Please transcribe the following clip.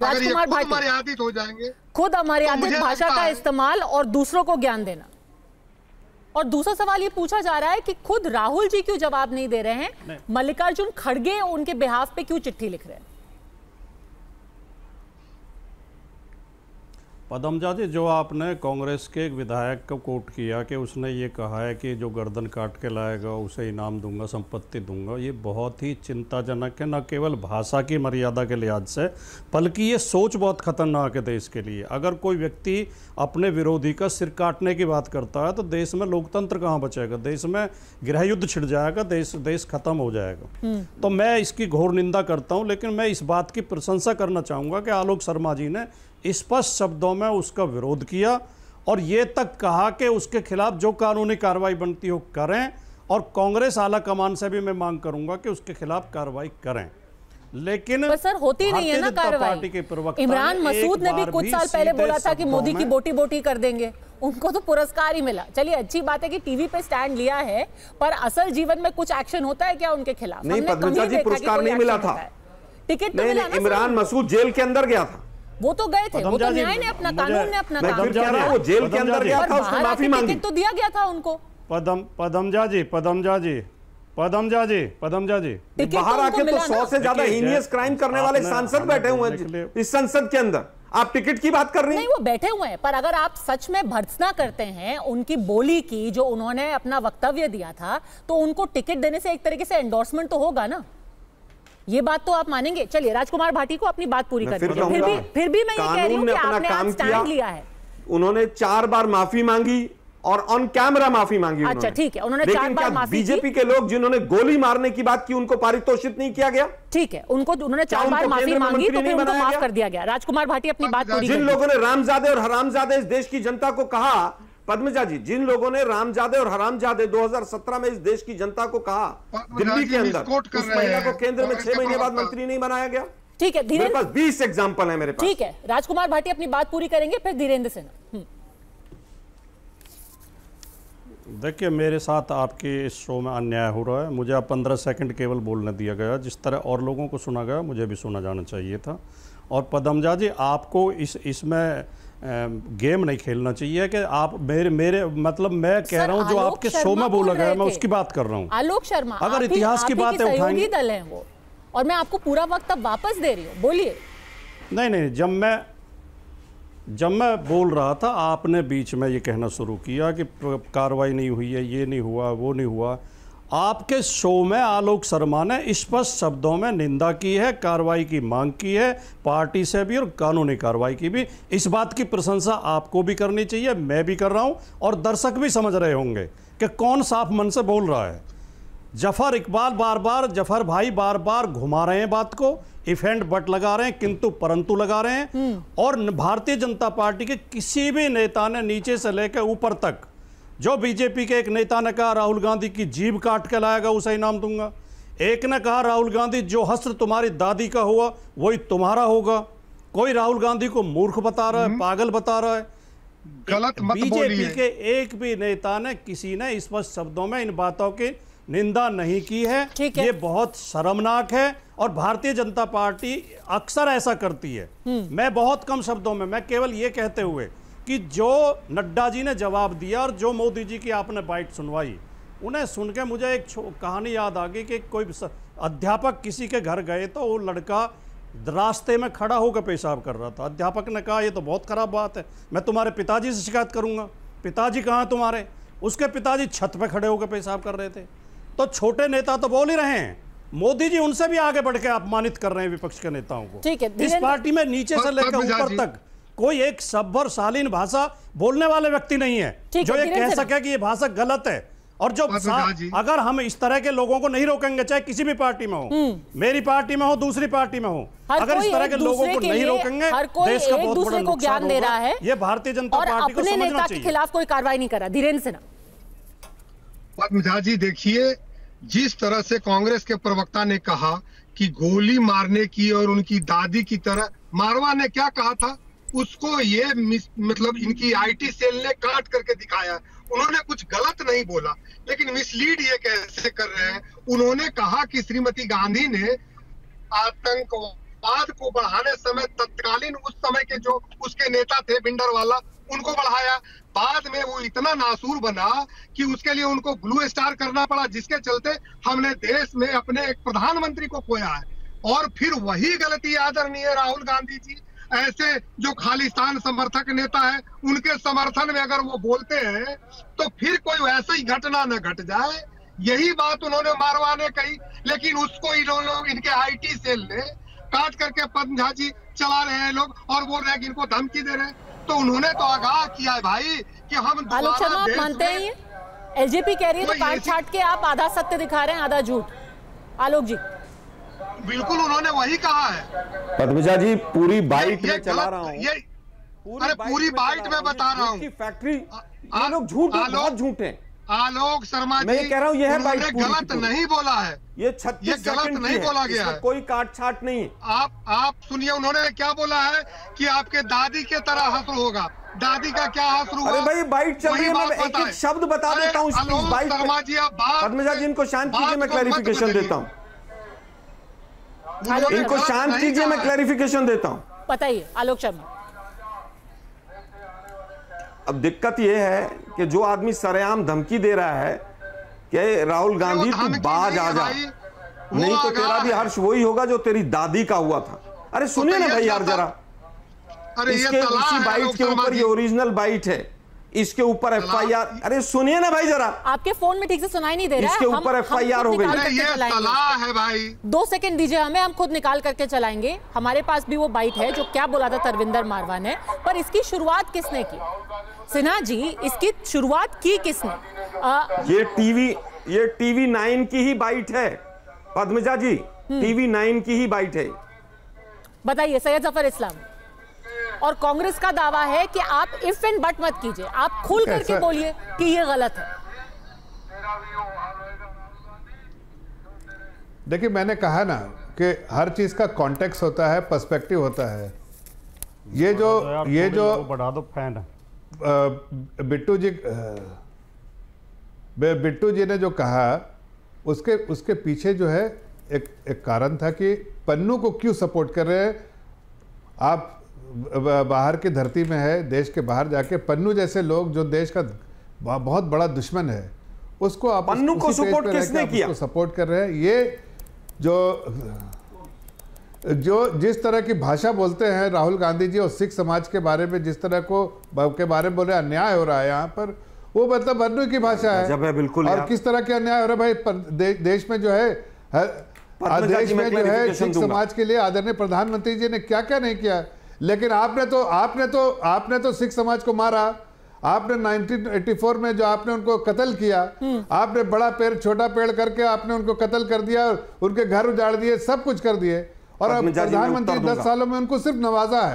राजकुमार भाटी, मर्यादित हो जाएंगे, खुद अमर्यादित भाषा का इस्तेमाल और दूसरों को ज्ञान देना। और दूसरा सवाल ये पूछा जा रहा है कि खुद राहुल जी क्यों जवाब नहीं दे रहे हैं, मल्लिकार्जुन खड़गे उनके बिहाफ पे क्यों चिट्ठी लिख रहे हैं? पदमजा जी, जो आपने कांग्रेस के एक विधायक को कोट किया कि उसने ये कहा है कि जो गर्दन काट के लाएगा उसे इनाम दूंगा, संपत्ति दूंगा, ये बहुत ही चिंताजनक है, न केवल भाषा की मर्यादा के लिहाज से बल्कि ये सोच बहुत खतरनाक है देश के लिए। अगर कोई व्यक्ति अपने विरोधी का सिर काटने की बात करता है तो देश में लोकतंत्र कहाँ बचेगा, देश में गृह युद्ध छिड़ जाएगा, देश खत्म हो जाएगा। तो मैं इसकी घोर निंदा करता हूँ, लेकिन मैं इस बात की प्रशंसा करना चाहूँगा कि आलोक शर्मा जी ने स्पष्ट शब्दों में उसका विरोध किया और ये तक कहा कि उसके खिलाफ जो कानूनी कार्रवाई बनती हो करें, और कांग्रेस आला कमान से भी मैं मांग करूंगा कि उसके खिलाफ कार्रवाई करें। लेकिन सर होती नहीं है ना कार्रवाई। इमरान मसूद ने भी कुछ साल पहले बोला था कि मोदी की बोटी बोटी कर देंगे, उनको तो पुरस्कार ही मिला। चलिए अच्छी बात है कि टीवी पे स्टैंड लिया है, पर असल जीवन में कुछ एक्शन होता है क्या उनके खिलाफ? नहीं, पद्मजा जी पुरस्कार नहीं मिला था, टिकट तो मिला ना। इमरान मसूद जेल के अंदर गया था, वो तो गए थे, वो तो न्याय ने अपना, कानून ने अपना काम किया। वो जेल के अंदर गया था, उसने माफी मांगी तो दिया गया था उनको। पदमजा जी बाहर आके तो 100 से ज्यादा हीनियस क्राइम करने वाले सांसद बैठे हुए हैं इस संसद के अंदर, आप टिकट की बात कर रही हैं? नहीं, वो बैठे हुए हैं, पर अगर आप सच में भर्त्सना करते हैं उनकी बोली की, जो उन्होंने अपना वक्तव्य दिया था, तो उनको टिकट देने से एक तरीके से एंडोर्समेंट तो होगा ना, ये बात तो आप मानेंगे। चलिए राजकुमार भाटी को अपनी बात पूरी कर दीजिए। फिर भी मैं ये कह रही हूं कि आपने आज स्टैंड लिया है। उन्होंने 4 बार माफी मांगी और ऑन कैमरा माफी मांगी। अच्छा ठीक है, उन्होंने 4 बार माफी की। बीजेपी के लोग जिन्होंने गोली मारने की बात की उनको पारितोषित नहीं किया गया? ठीक है, उन्होंने 4 बार माफी मांगी तो फिर उनको माफ कर दिया गया। राजकुमार भाटी अपनी बात पूरी। जिन लोगों ने रामजादे और हरामजादे इस देश की जनता को कहा, पद्मजा जी, जिन लोगों ने रामजादे और हरामजादे 2017 में इस देश की जनता को कहा दिल्ली के अंदर, उस महिला को केंद्र में 6 महीने बाद मंत्री नहीं बनाया गया? ठीक है, मेरे पास 20 एग्जांपल है मेरे पास। ठीक है, राजकुमार भाटी अपनी बात पूरी करेंगे, फिर धीरेन्द्र सिन्हा। देखिए, मेरे साथ आपके इस शो में अन्याय हो रहा है। मुझे अब 15 सेकंड केवल बोलने दिया गया, जिस तरह और लोगों को सुना गया मुझे भी सुना जाना चाहिए था। और पदमजा जी, आपको इसमें गेम नहीं खेलना चाहिए कि आप मेरे मतलब मैं कह रहा हूं जो आपके शो में बोला गया मैं उसकी बात कर रहा हूं। आलोक शर्मा, अगर इतिहास की बातें उठाएंगे, दल हैं वो, और मैं आपको पूरा वक्त अब वापस दे रही हूं, बोलिए। नहीं, जब मैं बोल रहा था आपने बीच में ये कहना शुरू किया कि कार्रवाई नहीं हुई है, ये नहीं हुआ, वो नहीं हुआ। आपके शो में आलोक शर्मा ने स्पष्ट शब्दों में निंदा की है, कार्रवाई की मांग की है, पार्टी से भी और कानूनी कार्रवाई की भी। इस बात की प्रशंसा आपको भी करनी चाहिए, मैं भी कर रहा हूं, और दर्शक भी समझ रहे होंगे कि कौन साफ मन से बोल रहा है। जफर इकबाल जफर भाई बार बार घुमा रहे हैं बात को, इफ एंड बट लगा रहे हैं, किंतु परंतु लगा रहे हैं। और भारतीय जनता पार्टी के किसी भी नेता ने नीचे से लेकर ऊपर तक, जो बीजेपी के एक नेता ने कहा राहुल गांधी की जीभ काट के लाएगा उसे इनाम दूंगा, एक ने कहा राहुल गांधी जो हस्त्र तुम्हारी दादी का हुआ वही तुम्हारा होगा, कोई राहुल गांधी को मूर्ख बता रहा है, पागल बता रहा है। गलत मत बोलिए। बीजेपी के एक भी नेता ने, किसी ने स्पष्ट शब्दों में इन बातों की निंदा नहीं की है। ये बहुत शर्मनाक है और भारतीय जनता पार्टी अक्सर ऐसा करती है। मैं बहुत कम शब्दों में, मैं केवल ये कहते हुए कि जो नड्डा जी ने जवाब दिया और जो मोदी जी की आपने बाइट सुनवाई, उन्हें सुन के मुझे एक कहानी याद आ गई कि कोई अध्यापक किसी के घर गए तो वो लड़का रास्ते में खड़ा होकर पेशाब कर रहा था। अध्यापक ने कहा ये तो बहुत खराब बात है, मैं तुम्हारे पिताजी से शिकायत करूंगा। पिताजी कहाँ तुम्हारे? उसके पिताजी छत पे खड़े होकर पेशाब कर रहे थे। तो छोटे नेता तो बोल ही रहे हैं, मोदी जी उनसे भी आगे बढ़ के अपमानित कर रहे हैं विपक्ष के नेताओं को। ठीक है, इस पार्टी में नीचे से लेकर ऊपर तक कोई एक सभ्य शालीन भाषा बोलने वाले व्यक्ति नहीं है जो ये कह सके कि ये भाषा गलत है। और जो अगर हम इस तरह के लोगों को नहीं रोकेंगे, चाहे किसी भी पार्टी में हो, मेरी पार्टी में हो, दूसरी पार्टी में हो, अगर इस तरह के लोगों को नहीं रोकेंगे, देश का बहुत बड़ा नुकसान दे रहा है। ये भारतीय जनता पार्टी को समझना चाहिए। नेता के खिलाफ कोई कार्रवाई नहीं कर रहा। धीरेन्द्र सिन्हा। पद्मजा जी, देखिए, जिस तरह से कांग्रेस के प्रवक्ता ने कहा कि गोली मारने की और उनकी दादी की तरह, मारवा ने क्या कहा था उसको, ये मतलब इनकी आईटी सेल ने काट करके दिखाया। उन्होंने कुछ गलत नहीं बोला, लेकिन मिसलीड ये कैसे कर रहे हैं। उन्होंने कहा कि श्रीमती गांधी ने बाद को बढ़ाने समय तत्कालीन उस समय के जो उसके नेता थे भिंडरवाला, उनको बढ़ाया। बाद में वो इतना नासूर बना कि उसके लिए उनको ब्लू स्टार करना पड़ा, जिसके चलते हमने देश में अपने एक प्रधानमंत्री को खोया है। और फिर वही गलती आदरणीय राहुल गांधी जी ऐसे जो खालिस्तान समर्थक नेता है उनके समर्थन में अगर वो बोलते हैं तो फिर कोई ऐसी ही घटना न घट जाए। यही बात उन्होंने मारवाने कही, लेकिन उसको लोग इनके आईटी सेल ने काट करके पद्म झा जी चला रहे हैं लोग और बोल रहे हैं कि इनको धमकी दे रहे हैं। तो उन्होंने तो आगाह किया है भाई कि हम आलोक शर्मा, आप मानते हैं ये? एलजेपी कह रही है तो काट छाट के आप आधा सत्य दिखा रहे हैं आधा झूठ। आलोक जी बिल्कुल उन्होंने वही कहा है। पद्मजा जी पूरी बाइट में चला रहा हूँ, अरे पूरी बाइट में बता रहा हूँ। फैक्ट्री ये लोग झूठ, बहुत झूठ हैं। आलोक शर्मा जी, मैं ये कह रहा हूँ यह बाइट गलत नहीं बोला है, ये 36 गलत नहीं बोला गया है, कोई काट छाट नहीं है। आप सुनिए उन्होंने क्या बोला है कि आपके दादी के तरह हश्र होगा। दादी का क्या हश्र हुआ? अरे भाई बाइट चल रही है, मैं एक एक शब्द बता देता हूँ बाइट। शर्मा जी आप बात, पद्मजा जी इनको शांत कीजिए, मैं क्लैरिफिकेशन देता हूँ। इनको शांत कीजिए, मैं क्लैरिफिकेशन देता हूँ। बताइए आलोक शर्मा। अब दिक्कत यह है कि जो आदमी सरेआम धमकी दे रहा है कि राहुल गांधी तू बाज आ जा, नहीं तो तेरा भी हर्ष वही होगा जो तेरी दादी का हुआ था। अरे सुनिए ना भाई यार जरा, इसके इसी बाइट के ऊपर ये ओरिजिनल बाइट है, इसके ऊपर एफआईआर। अरे सुनिए ना भाई जरा, आपके फोन में ठीक से सुनाई नहीं दे रहा है। इसके ऊपर एफआईआर हो गई। ये सलाह है भाई। 2 सेकंड दीजिए हमें, हम खुद निकाल करके चलाएंगे। हमारे पास भी वो बाइट है जो क्या बोला था तरविंदर मारवा ने। पर इसकी शुरुआत किसने की? सिन्हा जी, इसकी शुरुआत की किसने? ये टीवी 9 की ही बाइट है पद्मजा जी, टीवी 9 की ही बाइट है। बताइए सैयद जफर इस्लाम। और कांग्रेस का दावा है कि आप इफ एंड बट मत कीजिए, आप खुल करके बोलिए कि ये गलत है। देखिए मैंने कहा ना कि हर चीज का कॉन्टेक्स्ट होता है, पर्सपेक्टिव होता है। ये जो बढ़ा दो फैन बिट्टू जी ने जो कहा उसके पीछे जो है एक कारण था कि पन्नू को क्यों सपोर्ट कर रहे हैं आप। बाहर की धरती में है, देश के बाहर जाके पन्नू जैसे लोग जो देश का बहुत बड़ा दुश्मन है उसको आप पन्नू को सपोर्ट किसने किया? सपोर्ट कर रहे हैं। ये जो जिस तरह की भाषा बोलते हैं राहुल गांधी जी और सिख समाज के बारे में, जिस तरह के बारे में बोले अन्याय हो रहा है यहाँ पर, वो मतलब पन्नू की भाषा है। बिल्कुल। और किस तरह के अन्याय हो रहा है भाई देश में जो है, देश में जो है सिख समाज के लिए आदरणीय प्रधानमंत्री जी ने क्या क्या नहीं किया। लेकिन आपने तो सिख समाज को मारा। आपने 1984 में जो आपने उनको कत्ल किया, आपने बड़ा पेड़ छोटा पेड़ करके आपने उनको कत्ल कर दिया, उनके घर उजाड़ दिए, सब कुछ कर दिए। और अब प्रधानमंत्री 10 सालों में उनको सिर्फ नवाजा है।